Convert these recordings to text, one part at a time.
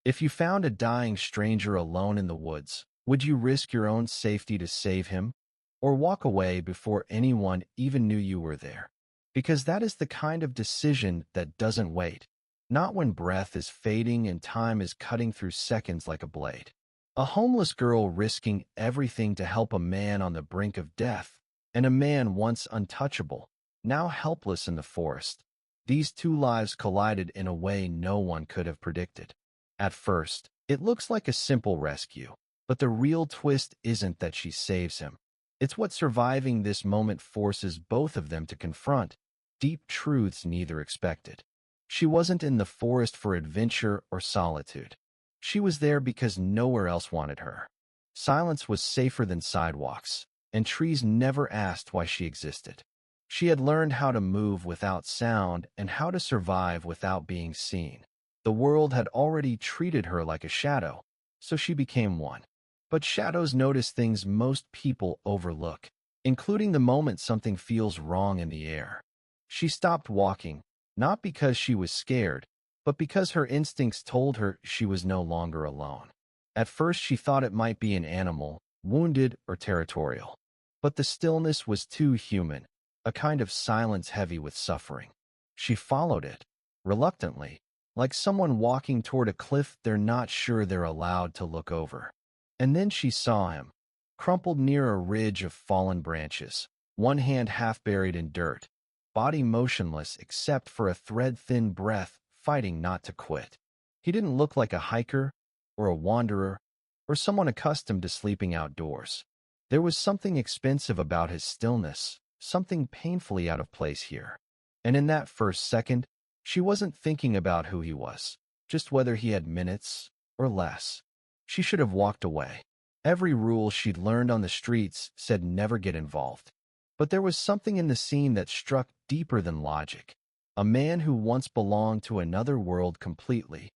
If you found a dying stranger alone in the woods, would you risk your own safety to save him, or walk away before anyone even knew you were there? Because that is the kind of decision that doesn't wait, not when breath is fading and time is cutting through seconds like a blade. A homeless girl risking everything to help a man on the brink of death, and a man once untouchable, now helpless in the forest. These two lives collided in a way no one could have predicted. At first, it looks like a simple rescue, but the real twist isn't that she saves him. It's what surviving this moment forces both of them to confront, deep truths neither expected. She wasn't in the forest for adventure or solitude. She was there because nowhere else wanted her. Silence was safer than sidewalks, and trees never asked why she existed. She had learned how to move without sound and how to survive without being seen. The world had already treated her like a shadow, so she became one. But shadows notice things most people overlook, including the moment something feels wrong in the air. She stopped walking, not because she was scared, but because her instincts told her she was no longer alone. At first she thought it might be an animal, wounded or territorial. But the stillness was too human, a kind of silence heavy with suffering. She followed it, reluctantly, like someone walking toward a cliff they're not sure they're allowed to look over. And then she saw him, crumpled near a ridge of fallen branches, one hand half buried in dirt, body motionless except for a thread-thin breath fighting not to quit. He didn't look like a hiker, or a wanderer, or someone accustomed to sleeping outdoors. There was something expensive about his stillness, something painfully out of place here. And in that first second, she wasn't thinking about who he was, just whether he had minutes or less. She should have walked away. Every rule she'd learned on the streets said never get involved. But there was something in the scene that struck deeper than logic. A man who once belonged to another world completely,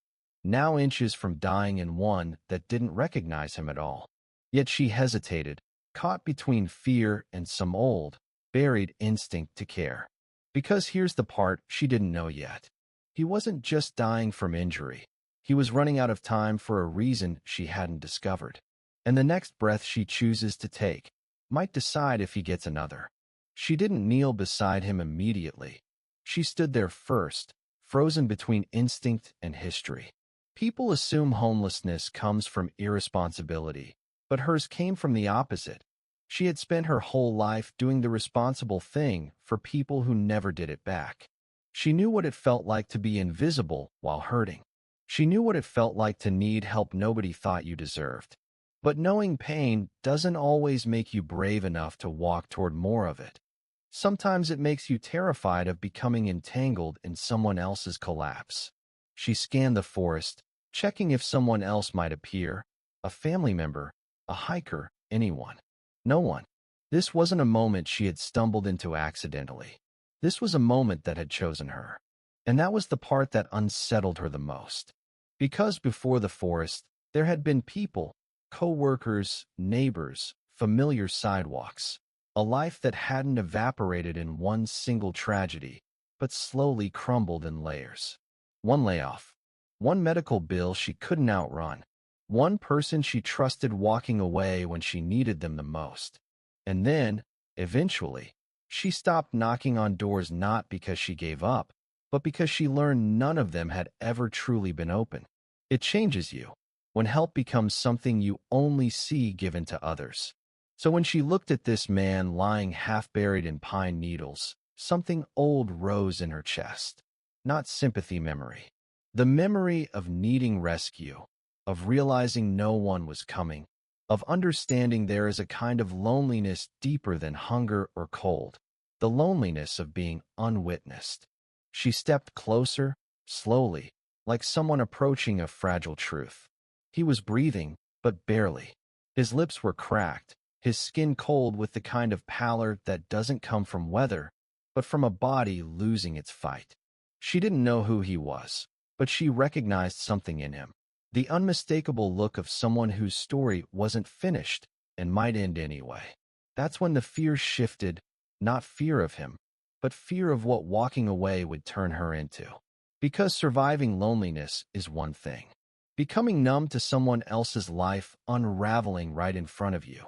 now inches from dying in one that didn't recognize him at all. Yet she hesitated, caught between fear and some old, buried instinct to care. Because here's the part she didn't know yet. He wasn't just dying from injury. He was running out of time for a reason she hadn't discovered. And the next breath she chooses to take might decide if he gets another. She didn't kneel beside him immediately. She stood there first, frozen between instinct and history. People assume homelessness comes from irresponsibility, but hers came from the opposite. She had spent her whole life doing the responsible thing for people who never did it back. She knew what it felt like to be invisible while hurting. She knew what it felt like to need help nobody thought you deserved. But knowing pain doesn't always make you brave enough to walk toward more of it. Sometimes it makes you terrified of becoming entangled in someone else's collapse. She scanned the forest, checking if someone else might appear, a family member, a hiker, anyone. No one. This wasn't a moment she had stumbled into accidentally. This was a moment that had chosen her. And that was the part that unsettled her the most. Because before the forest, there had been people, co-workers, neighbors, familiar sidewalks, a life that hadn't evaporated in one single tragedy, but slowly crumbled in layers. One layoff, one medical bill she couldn't outrun, one person she trusted walking away when she needed them the most. And then, eventually, she stopped knocking on doors not because she gave up, but because she learned none of them had ever truly been open. It changes you when help becomes something you only see given to others. So when she looked at this man lying half buried in pine needles, something old rose in her chest. Not sympathy memory. The memory of needing rescue, of realizing no one was coming, of understanding there is a kind of loneliness deeper than hunger or cold, the loneliness of being unwitnessed. She stepped closer, slowly, like someone approaching a fragile truth. He was breathing, but barely. His lips were cracked, his skin cold with the kind of pallor that doesn't come from weather, but from a body losing its fight. She didn't know who he was, but she recognized something in him. The unmistakable look of someone whose story wasn't finished and might end anyway. That's when the fear shifted, not fear of him, but fear of what walking away would turn her into. Because surviving loneliness is one thing. Becoming numb to someone else's life unraveling right in front of you.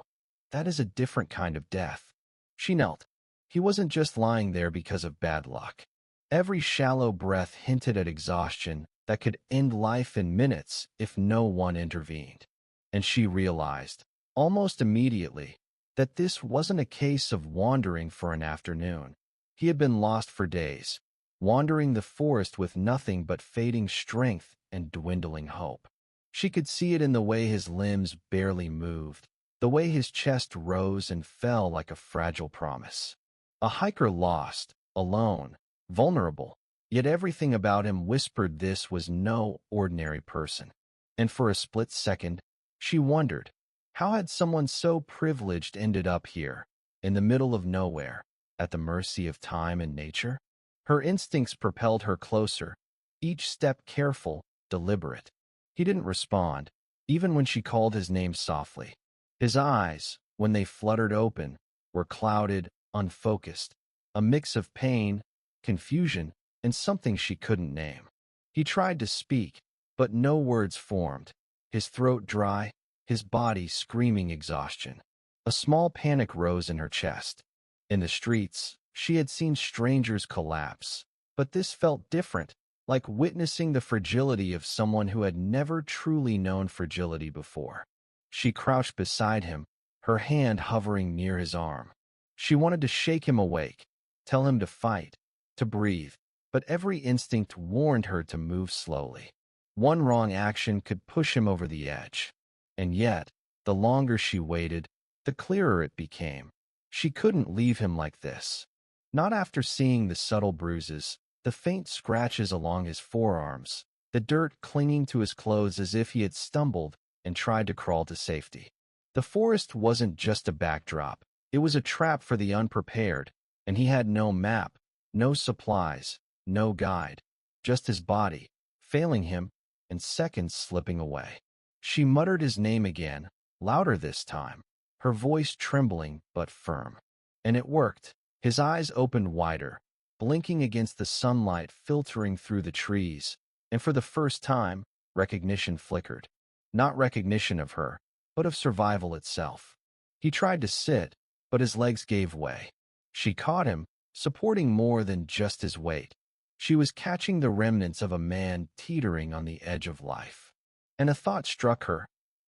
That is a different kind of death. She knelt. He wasn't just lying there because of bad luck. Every shallow breath hinted at exhaustion that could end life in minutes if no one intervened. And she realized, almost immediately, that this wasn't a case of wandering for an afternoon. He had been lost for days, wandering the forest with nothing but fading strength and dwindling hope. She could see it in the way his limbs barely moved, the way his chest rose and fell like a fragile promise. A hiker lost, alone, vulnerable, yet everything about him whispered this was no ordinary person. And for a split second, she wondered, how had someone so privileged ended up here, in the middle of nowhere, at the mercy of time and nature? Her instincts propelled her closer, each step careful, deliberate. He didn't respond, even when she called his name softly. His eyes, when they fluttered open, were clouded, unfocused, a mix of pain, confusion, and something she couldn't name. He tried to speak, but no words formed, his throat dry, his body screaming exhaustion. A small panic rose in her chest. In the streets, she had seen strangers collapse, but this felt different, like witnessing the fragility of someone who had never truly known fragility before. She crouched beside him, her hand hovering near his arm. She wanted to shake him awake, tell him to fight, to breathe, but every instinct warned her to move slowly. One wrong action could push him over the edge. And yet, the longer she waited, the clearer it became. She couldn't leave him like this. Not after seeing the subtle bruises, the faint scratches along his forearms, the dirt clinging to his clothes as if he had stumbled and tried to crawl to safety. The forest wasn't just a backdrop. It was a trap for the unprepared, and he had no map, no supplies, no guide, just his body, failing him, and seconds slipping away. She muttered his name again, louder this time, her voice trembling but firm. And it worked. His eyes opened wider, blinking against the sunlight filtering through the trees, and for the first time, recognition flickered. Not recognition of her, but of survival itself. He tried to sit, but his legs gave way. She caught him, supporting more than just his weight. She was catching the remnants of a man teetering on the edge of life. And a thought struck her.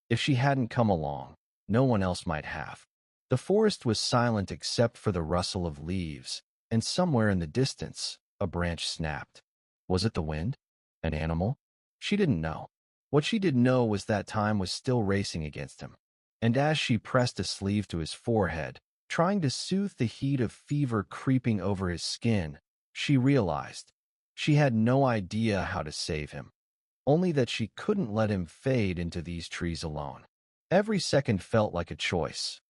If she hadn't come along, no one else might have. The forest was silent except for the rustle of leaves, and somewhere in the distance, a branch snapped. Was it the wind? An animal? She didn't know. What she did know was that time was still racing against him. And as she pressed a sleeve to his forehead, trying to soothe the heat of fever creeping over his skin, she realized she had no idea how to save him, only that she couldn't let him fade into these trees alone. Every second felt like a choice.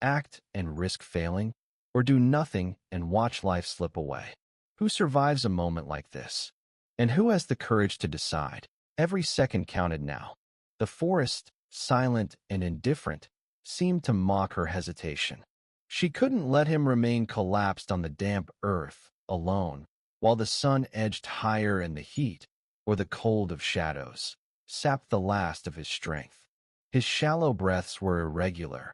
Act and risk failing, or do nothing and watch life slip away. Who survives a moment like this? And who has the courage to decide? Every second counted now. The forest, silent and indifferent, seemed to mock her hesitation. She couldn't let him remain collapsed on the damp earth, alone, while the sun edged higher and the heat, or the cold of shadows, sapped the last of his strength. His shallow breaths were irregular,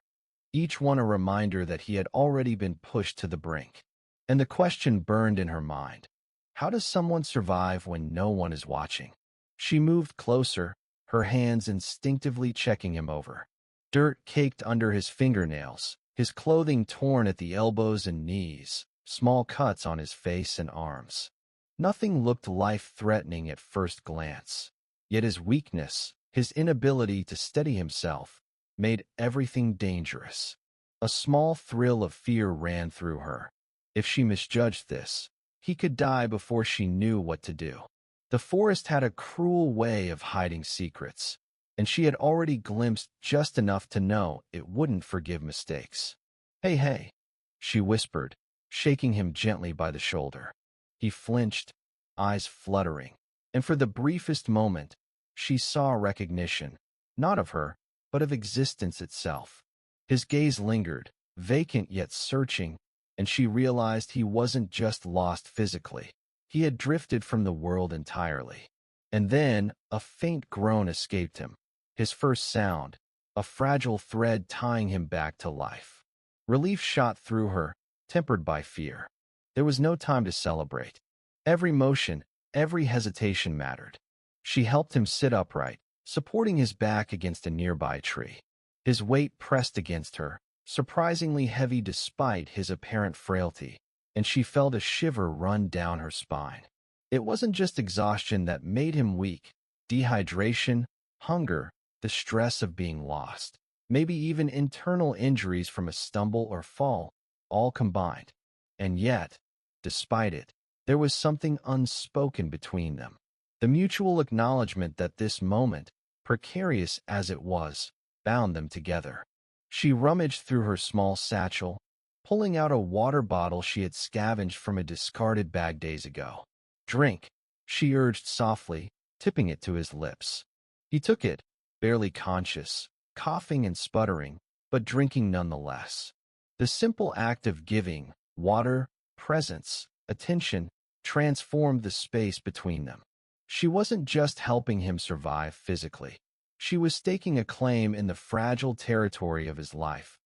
each one a reminder that he had already been pushed to the brink. And the question burned in her mind. How does someone survive when no one is watching? She moved closer, her hands instinctively checking him over. Dirt caked under his fingernails, his clothing torn at the elbows and knees, small cuts on his face and arms. Nothing looked life-threatening at first glance, yet his weakness, his inability to steady himself, made everything dangerous. A small thrill of fear ran through her. If she misjudged this, he could die before she knew what to do. The forest had a cruel way of hiding secrets, and she had already glimpsed just enough to know it wouldn't forgive mistakes. "Hey, hey," she whispered, shaking him gently by the shoulder. He flinched, eyes fluttering, and for the briefest moment, she saw recognition, not of her, but of existence itself. His gaze lingered, vacant yet searching, and she realized he wasn't just lost physically. He had drifted from the world entirely. And then a faint groan escaped him. His first sound, a fragile thread tying him back to life. Relief shot through her, tempered by fear. There was no time to celebrate. Every motion, every hesitation mattered. She helped him sit upright, supporting his back against a nearby tree. His weight pressed against her, surprisingly heavy despite his apparent frailty, and she felt a shiver run down her spine. It wasn't just exhaustion that made him weak. Dehydration, hunger, the stress of being lost, maybe even internal injuries from a stumble or fall, all combined. And yet, despite it, there was something unspoken between them. The mutual acknowledgement that this moment, precarious as it was, bound them together. She rummaged through her small satchel, pulling out a water bottle she had scavenged from a discarded bag days ago. "Drink," she urged softly, tipping it to his lips. He took it, barely conscious, coughing and sputtering, but drinking nonetheless. The simple act of giving, water, presence, attention, transformed the space between them. She wasn't just helping him survive physically. She was staking a claim in the fragile territory of his life,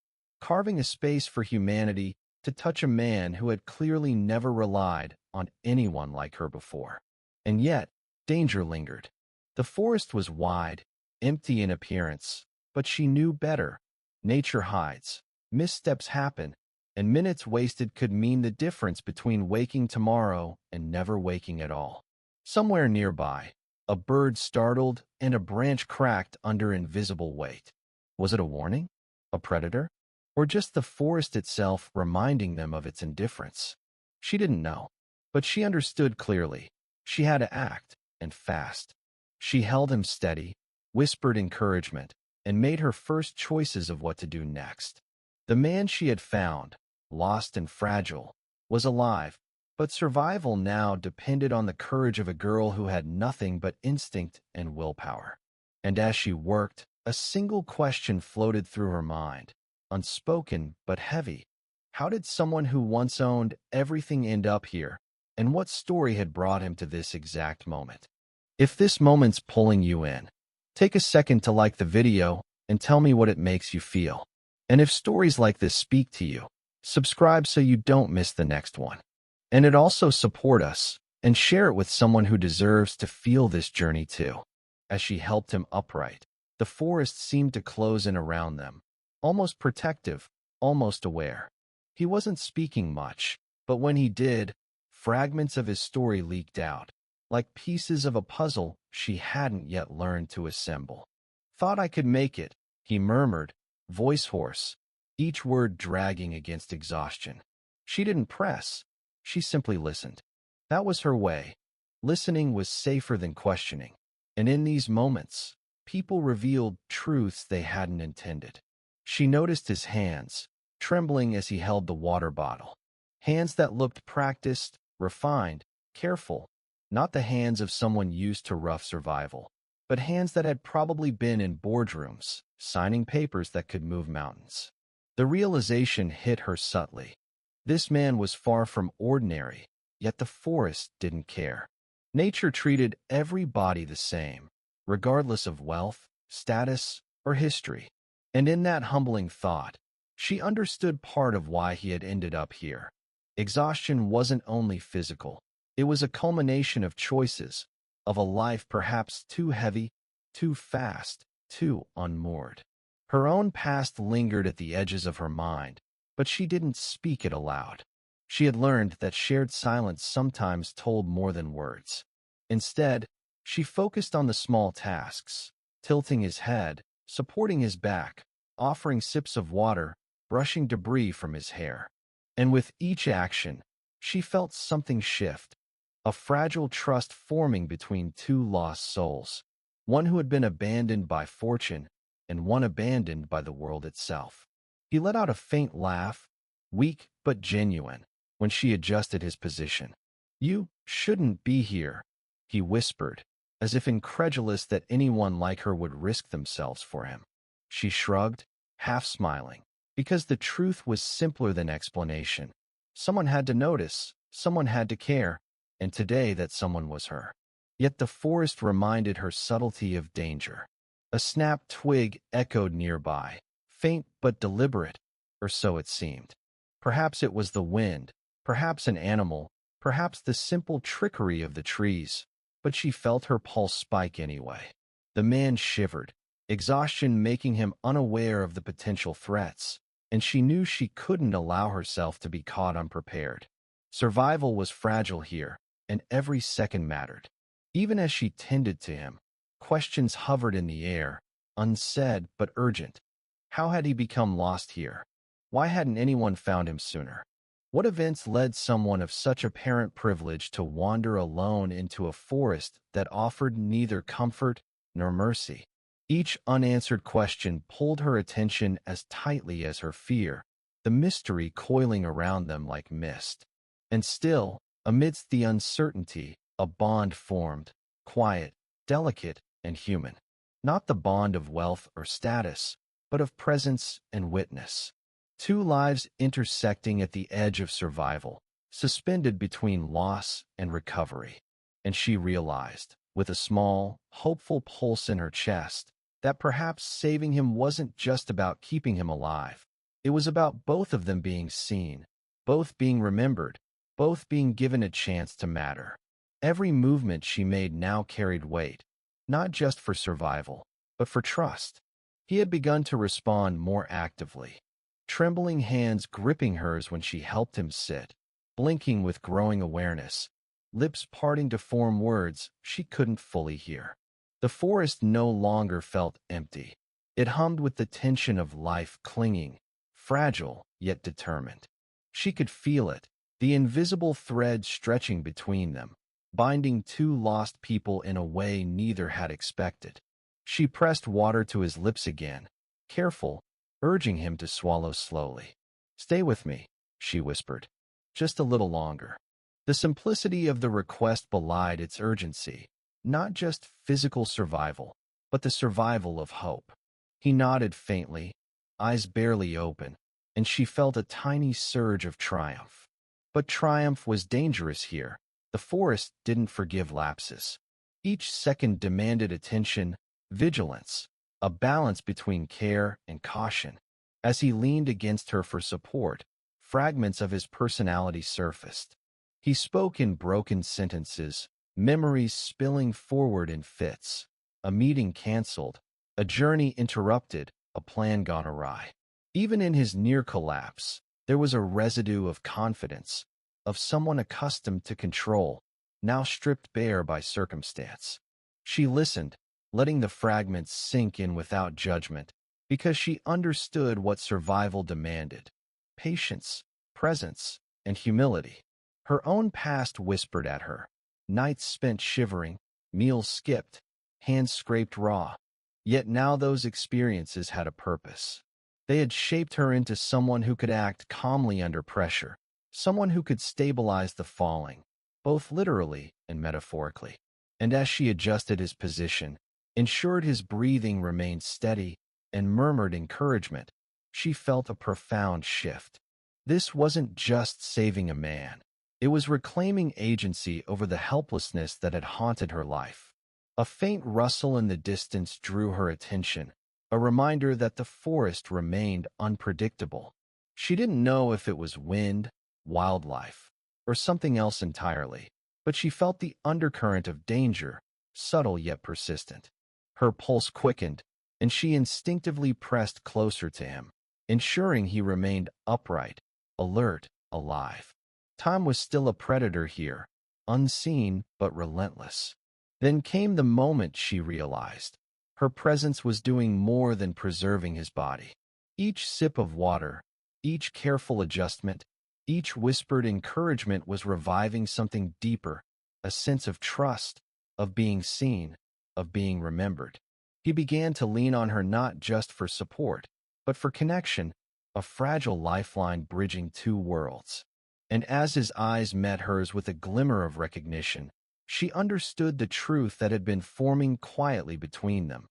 carving a space for humanity to touch a man who had clearly never relied on anyone like her before. And yet, danger lingered. The forest was wide, empty in appearance, but she knew better. Nature hides, missteps happen, and minutes wasted could mean the difference between waking tomorrow and never waking at all. Somewhere nearby, a bird startled and a branch cracked under invisible weight. Was it a warning? A predator? Or just the forest itself reminding them of its indifference? She didn't know, but she understood clearly. She had to act, and fast. She held him steady, whispered encouragement, and made her first choices of what to do next. The man she had found, lost and fragile, was alive, but survival now depended on the courage of a girl who had nothing but instinct and willpower. And as she worked, a single question floated through her mind, unspoken but heavy. How did someone who once owned everything end up here, and what story had brought him to this exact moment? If this moment's pulling you in, take a second to like the video and tell me what it makes you feel. And if stories like this speak to you, subscribe so you don't miss the next one. And it also support us and share it with someone who deserves to feel this journey too. As she helped him upright, the forest seemed to close in around them, almost protective, almost aware. He wasn't speaking much, but when he did, fragments of his story leaked out, like pieces of a puzzle she hadn't yet learned to assemble. "Thought I could make it," he murmured, voice hoarse, each word dragging against exhaustion. She didn't press. She simply listened. That was her way. Listening was safer than questioning. And in these moments, people revealed truths they hadn't intended. She noticed his hands, trembling as he held the water bottle. Hands that looked practiced, refined, careful. Not the hands of someone used to rough survival, but hands that had probably been in boardrooms, signing papers that could move mountains. The realization hit her subtly. This man was far from ordinary, yet the forest didn't care. Nature treated everybody the same, regardless of wealth, status, or history. And in that humbling thought, she understood part of why he had ended up here. Exhaustion wasn't only physical. It was a culmination of choices, of a life perhaps too heavy, too fast, too unmoored. Her own past lingered at the edges of her mind, but she didn't speak it aloud. She had learned that shared silence sometimes told more than words. Instead, she focused on the small tasks, tilting his head, supporting his back, offering sips of water, brushing debris from his hair. And with each action, she felt something shift, a fragile trust forming between two lost souls, one who had been abandoned by fortune and one abandoned by the world itself. He let out a faint laugh, weak but genuine, when she adjusted his position. "You shouldn't be here," he whispered, as if incredulous that anyone like her would risk themselves for him. She shrugged, half smiling, because the truth was simpler than explanation. Someone had to notice, someone had to care, and today that someone was her. Yet the forest reminded her subtlety of danger. A snapped twig echoed nearby, faint but deliberate, or so it seemed. Perhaps it was the wind, perhaps an animal, perhaps the simple trickery of the trees, but she felt her pulse spike anyway. The man shivered, exhaustion making him unaware of the potential threats, and she knew she couldn't allow herself to be caught unprepared. Survival was fragile here, and every second mattered. Even as she tended to him, questions hovered in the air, unsaid but urgent. How had he become lost here? Why hadn't anyone found him sooner? What events led someone of such apparent privilege to wander alone into a forest that offered neither comfort nor mercy? Each unanswered question pulled her attention as tightly as her fear, the mystery coiling around them like mist. And still, amidst the uncertainty, a bond formed, quiet, delicate, and human. Not the bond of wealth or status, but of presence and witness. Two lives intersecting at the edge of survival, suspended between loss and recovery. And she realized, with a small, hopeful pulse in her chest, that perhaps saving him wasn't just about keeping him alive. It was about both of them being seen, both being remembered, both being given a chance to matter. Every movement she made now carried weight, not just for survival, but for trust. He had begun to respond more actively, trembling hands gripping hers when she helped him sit, blinking with growing awareness, lips parting to form words she couldn't fully hear. The forest no longer felt empty. It hummed with the tension of life clinging, fragile yet determined. She could feel it, the invisible thread stretching between them, binding two lost people in a way neither had expected. She pressed water to his lips again, careful, urging him to swallow slowly. "Stay with me," she whispered. "Just a little longer." The simplicity of the request belied its urgency, not just physical survival, but the survival of hope. He nodded faintly, eyes barely open, and she felt a tiny surge of triumph. But triumph was dangerous here. The forest didn't forgive lapses. Each second demanded attention, vigilance, a balance between care and caution. As he leaned against her for support, fragments of his personality surfaced. He spoke in broken sentences, memories spilling forward in fits. A meeting canceled, a journey interrupted, a plan gone awry. Even in his near collapse, there was a residue of confidence, of someone accustomed to control, now stripped bare by circumstance. She listened, letting the fragments sink in without judgment, because she understood what survival demanded: patience, presence, and humility. Her own past whispered at her, nights spent shivering, meals skipped, hands scraped raw. Yet now those experiences had a purpose. They had shaped her into someone who could act calmly under pressure, someone who could stabilize the falling, both literally and metaphorically. And as she adjusted his position, ensured his breathing remained steady, and murmured encouragement, she felt a profound shift. This wasn't just saving a man. It was reclaiming agency over the helplessness that had haunted her life. A faint rustle in the distance drew her attention, a reminder that the forest remained unpredictable. She didn't know if it was wind, wildlife, or something else entirely, but she felt the undercurrent of danger, subtle yet persistent. Her pulse quickened, and she instinctively pressed closer to him, ensuring he remained upright, alert, alive. Time was still a predator here, unseen but relentless. Then came the moment she realized. Her presence was doing more than preserving his body. Each sip of water, each careful adjustment, each whispered encouragement was reviving something deeper, a sense of trust, of being seen, of being remembered. He began to lean on her not just for support, but for connection, a fragile lifeline bridging two worlds. And as his eyes met hers with a glimmer of recognition, she understood the truth that had been forming quietly between them.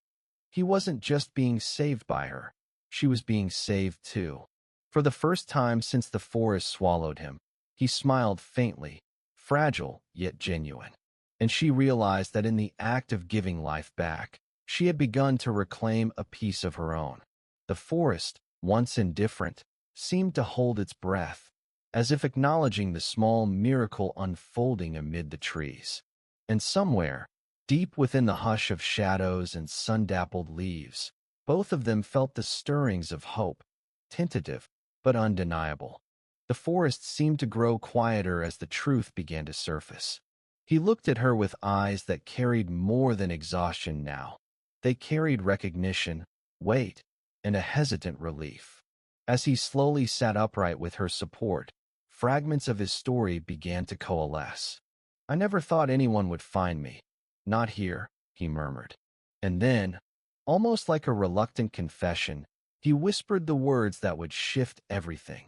He wasn't just being saved by her, she was being saved too. For the first time since the forest swallowed him, he smiled faintly, fragile yet genuine. and she realized that in the act of giving life back, she had begun to reclaim a piece of her own. The forest, once indifferent, seemed to hold its breath, as if acknowledging the small miracle unfolding amid the trees. And somewhere, deep within the hush of shadows and sun-dappled leaves, both of them felt the stirrings of hope, tentative but undeniable. The forest seemed to grow quieter as the truth began to surface. He looked at her with eyes that carried more than exhaustion now. They carried recognition, weight, and a hesitant relief. As he slowly sat upright with her support, fragments of his story began to coalesce. "I never thought anyone would find me. Not here," he murmured. And then, almost like a reluctant confession, he whispered the words that would shift everything.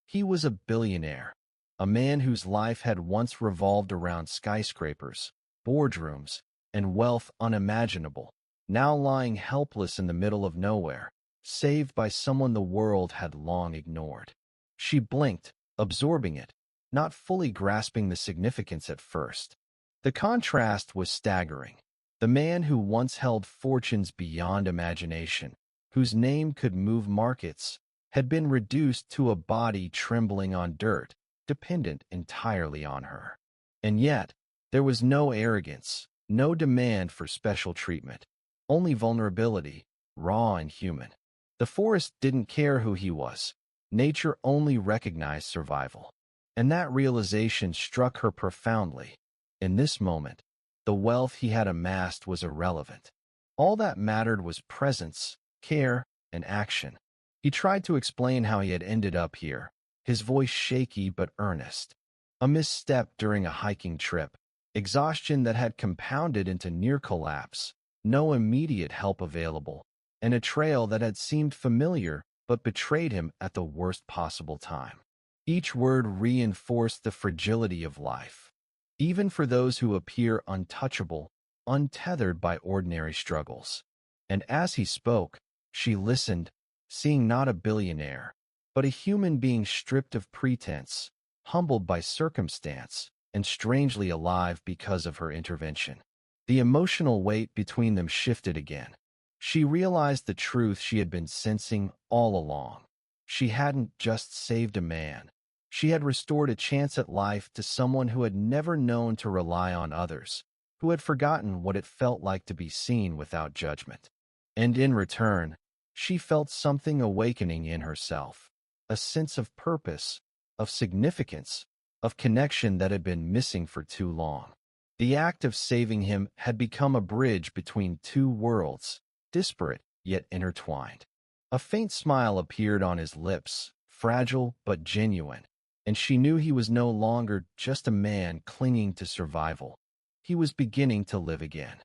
He was a billionaire, a man whose life had once revolved around skyscrapers, boardrooms, and wealth unimaginable, now lying helpless in the middle of nowhere, saved by someone the world had long ignored. She blinked, absorbing it, not fully grasping the significance at first. The contrast was staggering. The man who once held fortunes beyond imagination, whose name could move markets, had been reduced to a body trembling on dirt, dependent entirely on her. And yet, there was no arrogance, no demand for special treatment, only vulnerability, raw and human. The forest didn't care who he was. Nature only recognized survival. And that realization struck her profoundly. In this moment, the wealth he had amassed was irrelevant. All that mattered was presence, care, and action. He tried to explain how he had ended up here, his voice shaky but earnest. A misstep during a hiking trip, exhaustion that had compounded into near collapse, no immediate help available, and a trail that had seemed familiar but betrayed him at the worst possible time. Each word reinforced the fragility of life, even for those who appear untouchable, untethered by ordinary struggles. And as he spoke, she listened, seeing not a billionaire, but a human being stripped of pretense, humbled by circumstance, and strangely alive because of her intervention. The emotional weight between them shifted again. She realized the truth she had been sensing all along. She hadn't just saved a man. She had restored a chance at life to someone who had never known to rely on others, who had forgotten what it felt like to be seen without judgment. And in return, she felt something awakening in herself, a sense of purpose, of significance, of connection that had been missing for too long. The act of saving him had become a bridge between two worlds, disparate yet intertwined. A faint smile appeared on his lips, fragile but genuine, and she knew he was no longer just a man clinging to survival. He was beginning to live again.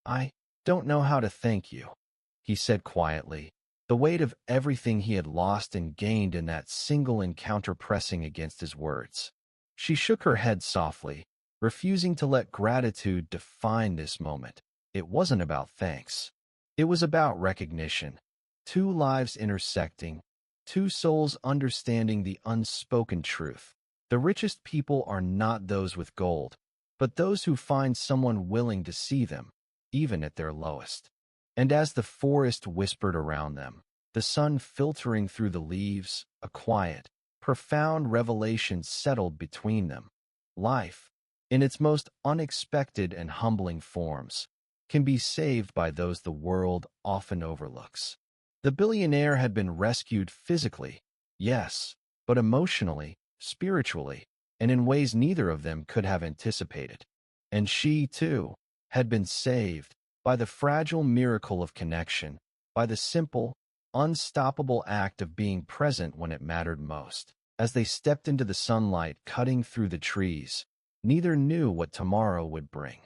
"I don't know how to thank you," he said quietly, the weight of everything he had lost and gained in that single encounter pressing against his words. She shook her head softly, refusing to let gratitude define this moment. It wasn't about thanks. It was about recognition. Two lives intersecting, two souls understanding the unspoken truth. The richest people are not those with gold, but those who find someone willing to see them, even at their lowest. And as the forest whispered around them, the sun filtering through the leaves, a quiet, profound revelation settled between them. Life, in its most unexpected and humbling forms, can be saved by those the world often overlooks. The billionaire had been rescued physically, yes, but emotionally, spiritually, and in ways neither of them could have anticipated. And she, too, had been saved by the fragile miracle of connection, by the simple, unstoppable act of being present when it mattered most. As they stepped into the sunlight cutting through the trees, neither knew what tomorrow would bring.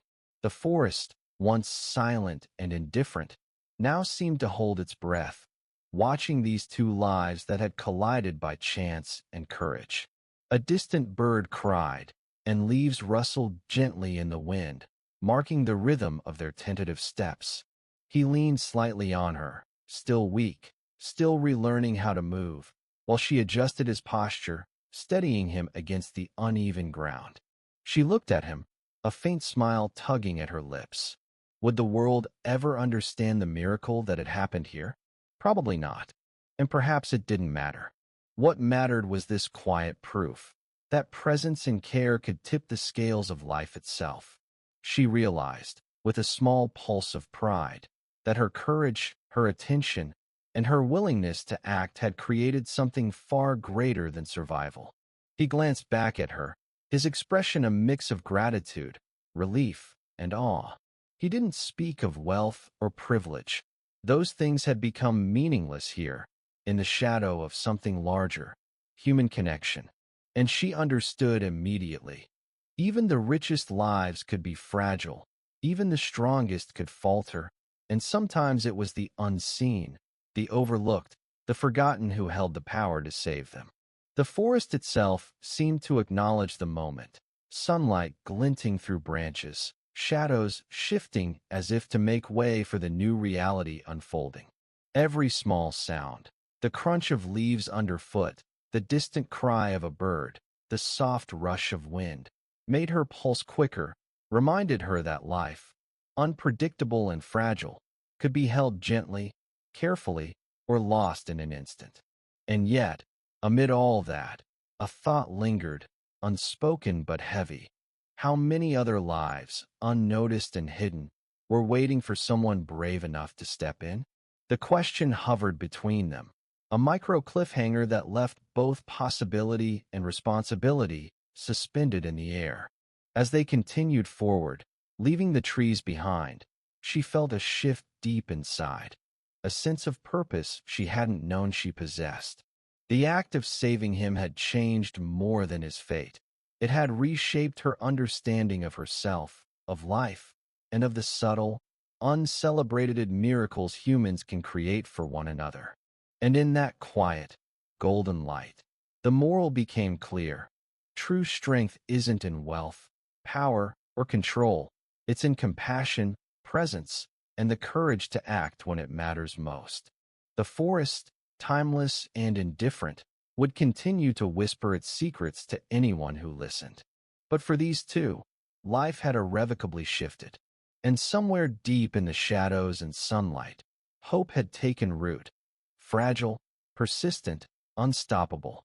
The forest, once silent and indifferent, now seemed to hold its breath, watching these two lives that had collided by chance and courage. A distant bird cried, and leaves rustled gently in the wind, marking the rhythm of their tentative steps. He leaned slightly on her, still weak, still relearning how to move, while she adjusted his posture, steadying him against the uneven ground. She looked at him, a faint smile tugging at her lips. Would the world ever understand the miracle that had happened here? Probably not. And perhaps it didn't matter. What mattered was this quiet proof that presence and care could tip the scales of life itself. She realized, with a small pulse of pride, that her courage, her attention, and her willingness to act had created something far greater than survival. He glanced back at her, his expression a mix of gratitude, relief, and awe. He didn't speak of wealth or privilege. Those things had become meaningless here, in the shadow of something larger, human connection. And she understood immediately. Even the richest lives could be fragile, even the strongest could falter, and sometimes it was the unseen, the overlooked, the forgotten who held the power to save them. The forest itself seemed to acknowledge the moment, sunlight glinting through branches, shadows shifting as if to make way for the new reality unfolding. Every small sound, the crunch of leaves underfoot, the distant cry of a bird, the soft rush of wind, made her pulse quicker, reminded her that life, unpredictable and fragile, could be held gently, carefully, or lost in an instant. And yet, amid all that, a thought lingered, unspoken but heavy. How many other lives, unnoticed and hidden, were waiting for someone brave enough to step in? The question hovered between them, a micro cliffhanger that left both possibility and responsibility suspended in the air. As they continued forward, leaving the trees behind, she felt a shift deep inside, a sense of purpose she hadn't known she possessed. The act of saving him had changed more than his fate. It had reshaped her understanding of herself, of life, and of the subtle, uncelebrated miracles humans can create for one another. And in that quiet, golden light, the moral became clear. True strength isn't in wealth, power, or control. It's in compassion, presence, and the courage to act when it matters most. The forest, timeless and indifferent, would continue to whisper its secrets to anyone who listened. But for these two, life had irrevocably shifted. And somewhere deep in the shadows and sunlight, hope had taken root, fragile, persistent, unstoppable.